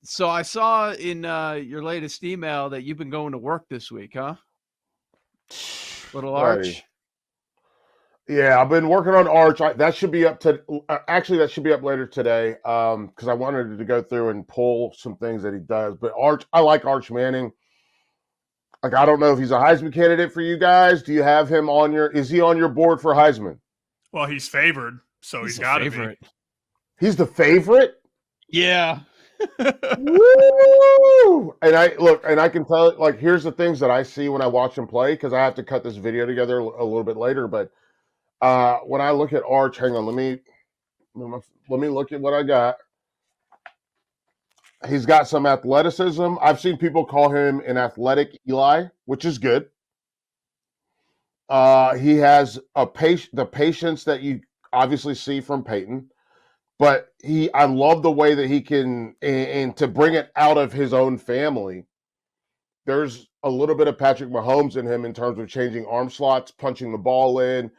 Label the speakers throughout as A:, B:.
A: So I saw in your latest email that you've been going to work this week, huh? Little
B: Buddy.
A: Arch.
B: Yeah, I've been working on Arch. That should be up to actually that should be up later today. Because I wanted to go through and pull some things that he does. But Arch, I like Arch Manning. Like I don't know if he's a Heisman candidate for you guys. Do you have him on your? Is he on your board for Heisman?
C: Well, he's favored, so
A: He's
C: he's
A: a
C: got to be.
A: favorite.
B: He's the favorite.
A: Yeah.
B: Woo! And I look, and I can tell. Like, here's the things that I see when I watch him play because I have to cut this video together a little bit later. But when I look at Arch, hang on, let me look at what I got. He's got some athleticism. I've seen people call him an athletic Eli, which is good. He has the patience that you obviously see from Peyton, but I love the way that he can and to bring it out of his own family. There's a little bit of Patrick Mahomes in him in terms of changing arm slots, punching the ball in,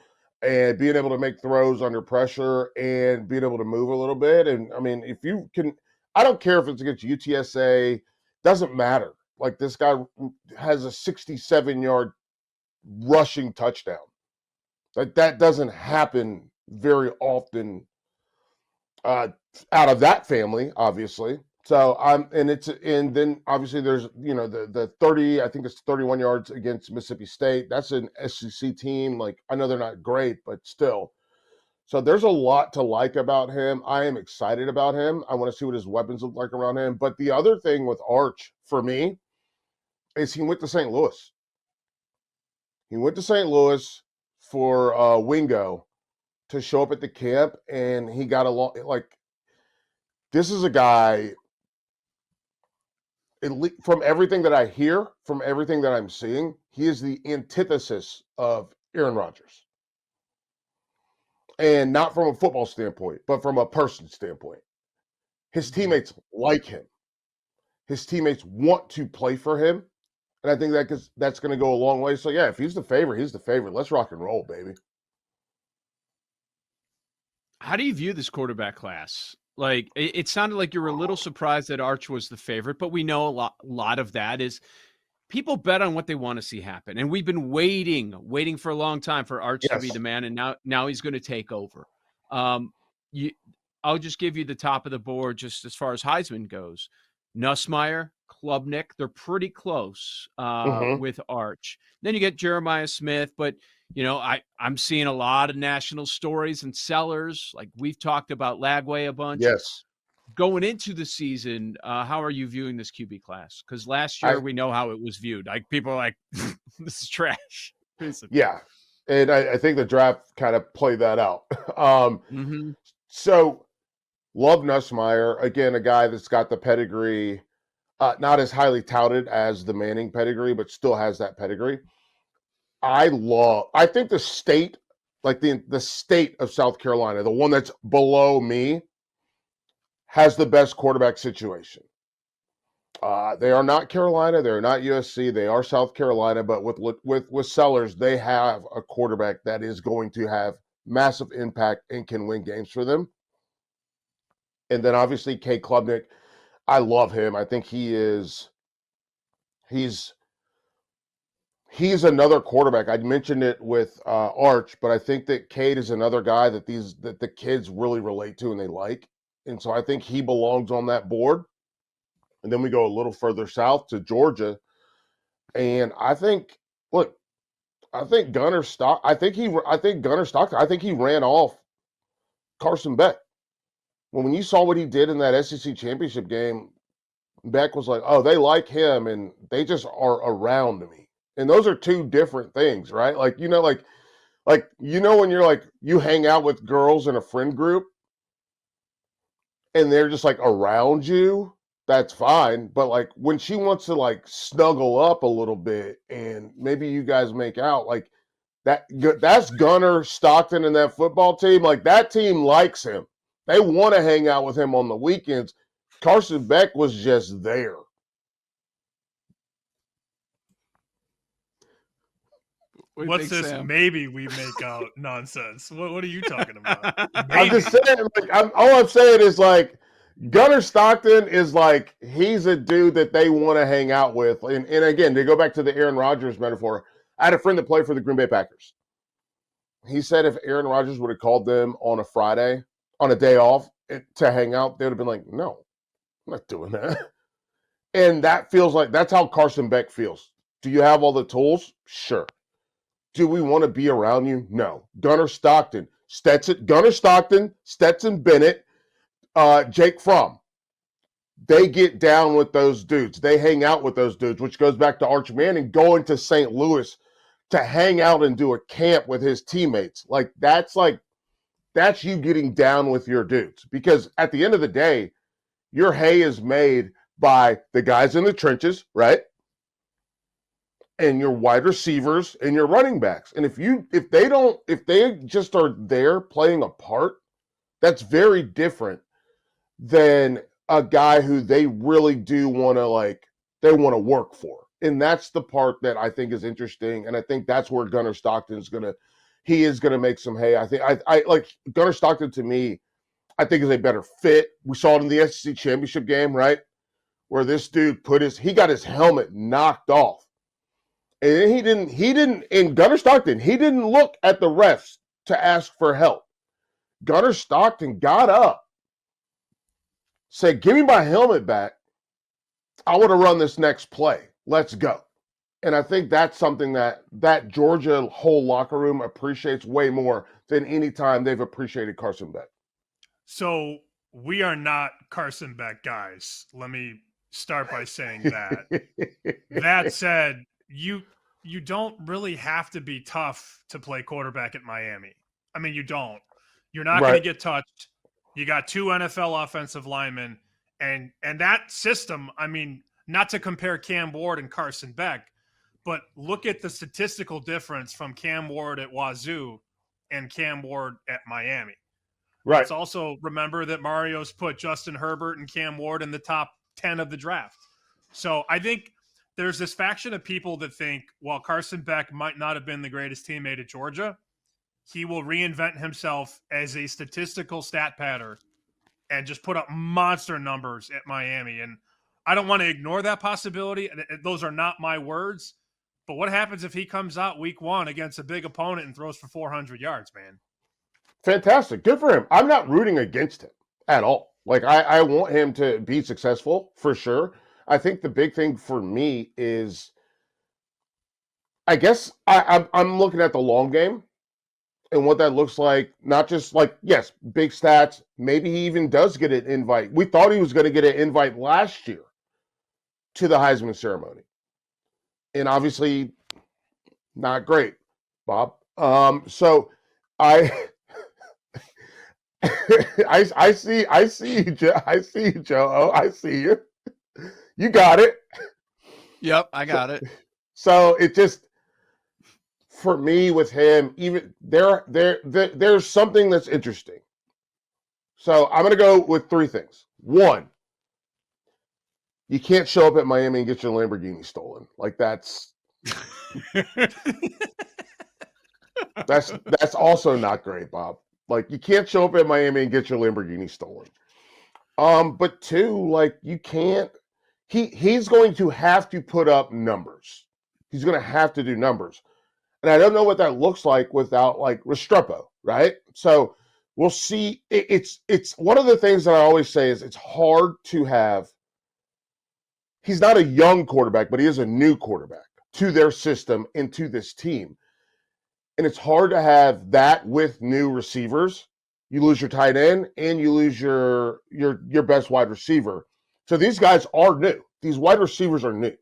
B: and being able to make throws under pressure and being able to move a little bit. And I mean, if you can, I don't care if it's against UTSA, doesn't matter. Like this guy has a 67-yard rushing touchdown. Like that doesn't happen very often out of that family, obviously. So and then obviously there's the 30, I think it's 31 yards against Mississippi State. That's an SEC team. Like I know they're not great, but still. So there's a lot to like about him. I am excited about him. I want to see what his weapons look like around him. But the other thing with Arch for me is he went to St. Louis. He went to St. Louis for Wingo to show up at the camp, and he got along. Like this is a guy. From everything that I hear, from everything that I'm seeing, he is the antithesis of Aaron Rodgers. And not from a football standpoint, but from a person standpoint. His teammates like him. His teammates want to play for him. And I think that's going to go a long way. So, yeah, if he's the favorite, he's the favorite. Let's rock and roll, baby.
A: How do you view this quarterback class? Like, it sounded like you were a little surprised that Arch was the favorite, but we know a lot of that is people bet on what they want to see happen. And we've been waiting for a long time for Arch to be the man. And now he's going to take over. I'll just give you the top of the board just as far as Heisman goes. Nussmeier, Klubnik, they're pretty close with Arch. Then you get Jeremiah Smith, but I'm seeing a lot of national stories and sellers. Like we've talked about Lagway a bunch.
B: Yes.
A: Going into the season, how are you viewing this QB class? Because last year we know how it was viewed. Like people are like, this is trash. Basically.
B: Yeah. And I think the draft kind of played that out. So love Nussmeier. Again, a guy that's got the pedigree, not as highly touted as the Manning pedigree, but still has that pedigree. I think the state, like the state of South Carolina, the one that's below me, has the best quarterback situation. They are not Carolina, they're not USC, they are South Carolina, but with Sellers, they have a quarterback that is going to have massive impact and can win games for them. And then obviously K. Klubnik, I love him. I think he's another quarterback. I mentioned it with Arch, but I think that Cade is another guy that the kids really relate to and they like. And so I think he belongs on that board. And then we go a little further south to Georgia. And I think Gunnar Stock. I think Gunnar Stockton. I think he ran off Carson Beck. When you saw what he did in that SEC championship game, Beck was like, "Oh, they like him, and they just are around me." And those are two different things, right? Like when you're like you hang out with girls in a friend group, and they're just like around you. That's fine, but like when she wants to like snuggle up a little bit, and maybe you guys make out, like that's Gunnar Stockton and that football team. Like that team likes him. They want to hang out with him on the weekends. Carson Beck was just there.
C: What's this? Sam? Maybe we make out nonsense. What are you talking about?
B: I'm just saying. Like, all I'm saying is like Gunnar Stockton is like, he's a dude that they want to hang out with. And again, to go back to the Aaron Rodgers metaphor, I had a friend that played for the Green Bay Packers. He said if Aaron Rodgers would have called them on a Friday, on a day off, to hang out, they would have been like, no, I'm not doing that. And that feels like, that's how Carson Beck feels. Do you have all the tools? Sure. Do we want to be around you? No. Gunnar Stockton, Stetson Bennett, Jake Fromm. They get down with those dudes. They hang out with those dudes, which goes back to Arch Manning going to St. Louis to hang out and do a camp with his teammates. That's you getting down with your dudes. Because at the end of the day, your hay is made by the guys in the trenches, right? And your wide receivers and your running backs. And if they just are there playing a part, that's very different than a guy who they really do want to work for. And that's the part that I think is interesting. And I think that's where Gunnar Stockton is going to make some hay. I think I like Gunnar Stockton, to me, I think is a better fit. We saw it in the SEC championship game, right? Where this dude he got his helmet knocked off. And in Gunnar Stockton, he didn't look at the refs to ask for help. Gunnar Stockton got up, said, give me my helmet back. I want to run this next play. Let's go. And I think that's something that Georgia whole locker room appreciates way more than any time they've appreciated Carson Beck.
C: So we are not Carson Beck guys. Let me start by saying that. That said, you don't really have to be tough to play quarterback at Miami. I mean, you don't. You're not going to get touched. You got 2 NFL offensive linemen, and that system, I mean, not to compare Cam Ward and Carson Beck, but look at the statistical difference from Cam Ward at Wazoo and Cam Ward at Miami.
B: Right.
C: Let's also remember that Mario's put Justin Herbert and Cam Ward in the top 10 of the draft. So I think there's this faction of people that think, while Carson Beck might not have been the greatest teammate at Georgia, he will reinvent himself as a statistical stat patter and just put up monster numbers at Miami. And I don't want to ignore that possibility. Those are not my words. But what happens if he comes out week 1 against a big opponent and throws for 400 yards, man?
B: Fantastic. Good for him. I'm not rooting against him at all. Like, I want him to be successful for sure. I think the big thing for me is, I guess I'm looking at the long game and what that looks like. Not just like, yes, big stats. Maybe he even does get an invite. We thought he was going to get an invite last year to the Heisman ceremony. And obviously not great, Bob. So I I see you, Joe. I see you, Joe. Oh, I see you. You got it.
A: Yep, I got it.
B: So it just, for me with him, even there's something that's interesting. So I'm gonna go with 3 things. 1, you can't show up at Miami and get your Lamborghini stolen. Like that's also not great, Bob. Like, you can't show up at Miami and get your Lamborghini stolen. But 2, like, you can't. He's going to have to put up numbers. He's going to have to do numbers, and I don't know what that looks like without like Restrepo, right? So we'll see. It's one of the things that I always say is it's hard to have. He's not a young quarterback, but he is a new quarterback to their system and to this team. And it's hard to have that with new receivers. You lose your tight end and you lose your best wide receiver. So these guys are new. These wide receivers are new.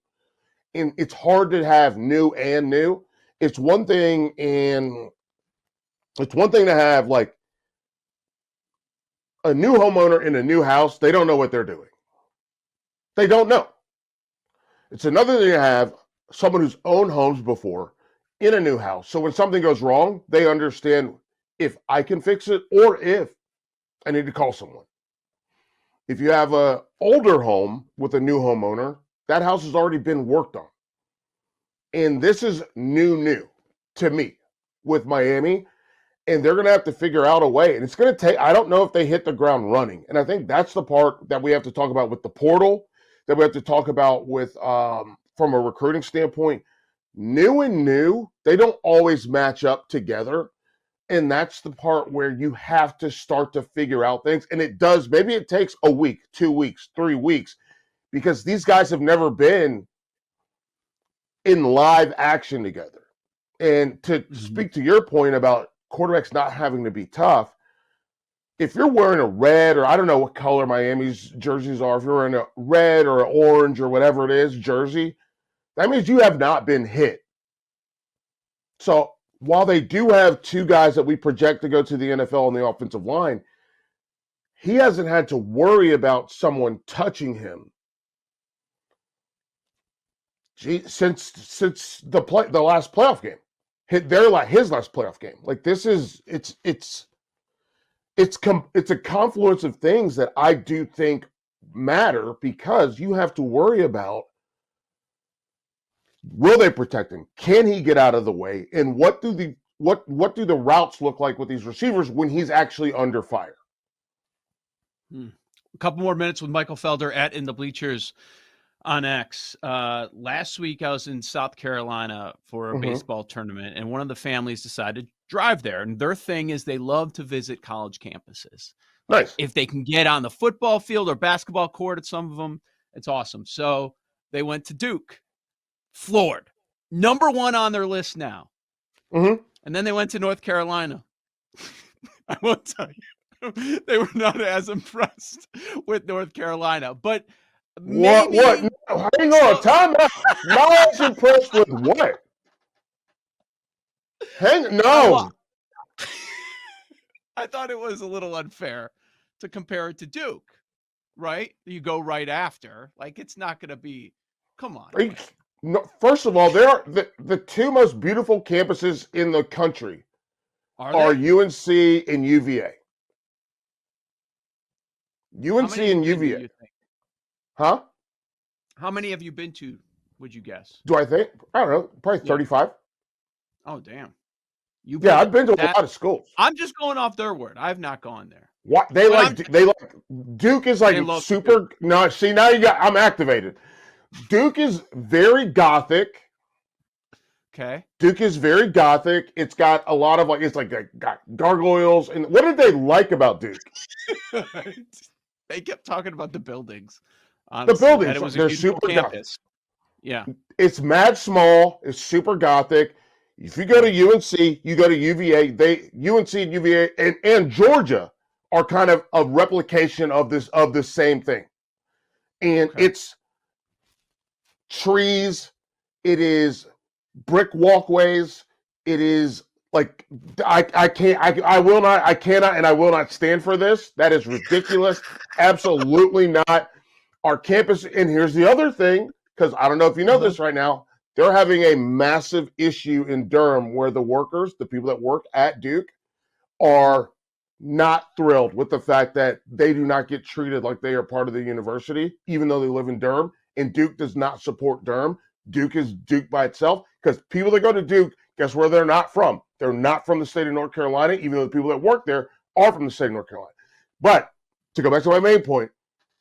B: And it's hard to have new and new. It's one thing to have like a new homeowner in a new house. They don't know what they're doing. They don't know. It's another thing to have someone who's owned homes before in a new house. So when something goes wrong, they understand if I can fix it or if I need to call someone. If you have an older home with a new homeowner, that house has already been worked on. And this is new to me with Miami. and they're going to have to figure out a way. And it's going to take, I don't know if they hit the ground running. And I think that's the part that we have to talk about with the portal, that we have to talk about with, from a recruiting standpoint. New, they don't always match up together. And that's the part where you have to start to figure out things. And it does, maybe it takes a week, 2 weeks, 3 weeks, because these guys have never been in live action together. And to speak to your point about quarterbacks not having to be tough, if you're wearing a red, or I don't know what color Miami's jerseys are, if you're wearing a red or an orange or whatever it is jersey, that means you have not been hit. So while they do have 2 guys that we project to go to the NFL on the offensive line, he hasn't had to worry about someone touching him since the last playoff game. His last playoff game. Like, this is it's a confluence of things that I do think matter, because you have to worry about, will they protect him? Can he get out of the way? And what do the routes look like with these receivers when he's actually under fire?
A: A couple more minutes with Michael Felder at In the Bleachers on X. Last week I was in South Carolina for a baseball tournament, and one of the families decided to drive there. And their thing is they love to visit college campuses.
B: Nice.
A: If they can get on the football field or basketball court at some of them, it's awesome. So they went to Duke. Floored. Number 1 on their list now. And then they went to North Carolina. I won't tell you, they were not as impressed with North Carolina. But maybe,
B: what? No, hang on, time out. Not as impressed with what? No.
A: I thought it was a little unfair to compare it to Duke, right? You go right after. Like, it's not going to be. Come on.
B: No, first of all, there are the 2 most beautiful campuses in the country are UNC and UVA. UNC and UVA. Huh?
A: How many have you been to, would you guess?
B: Do I think? I don't know. Probably 35.
A: Oh, damn.
B: I've been to a lot of schools.
A: I'm just going off their word. I've not gone there.
B: What they like Duke is like super. No, see, now I'm activated. Duke is very gothic.
A: Okay.
B: Duke is very gothic. It's got a lot of got gargoyles. And what did they like about Duke?
A: They kept talking about the buildings. Honestly,
B: the buildings,
A: it was
B: they're super
A: campus. Yeah.
B: It's mad small. It's super gothic. If you go to UNC, you go to UVA. UNC and UVA and Georgia are kind of a replication of the same thing. And it's trees, it is brick walkways, it is like I cannot and I will not stand for this. That is ridiculous. Absolutely not. Our campus, and here's the other thing, because I don't know if you know this right now, they're having a massive issue in Durham where the workers, the people that work at Duke, are not thrilled with the fact that they do not get treated like they are part of the university, even though they live in Durham. And Duke does not support Durham. Duke is Duke by itself, because people that go to Duke, guess where they're not from? They're not from the state of North Carolina, even though the people that work there are from the state of North Carolina. But to go back to my main point,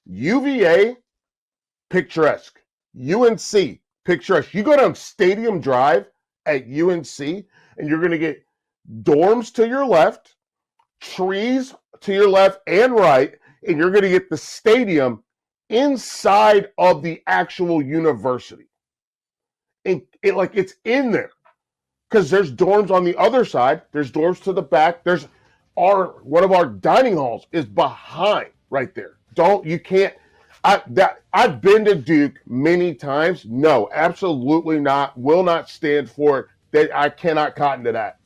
B: UVA, picturesque. UNC, picturesque. You go down Stadium Drive at UNC, and you're going to get dorms to your left, trees to your left and right, and you're going to get the stadium inside of the actual university. And it's in there, because there's dorms on the other side. There's dorms to the back. There's one of our dining halls is behind right there. I've been to Duke many times. No, absolutely not. Will not stand for it. That I cannot cotton to that.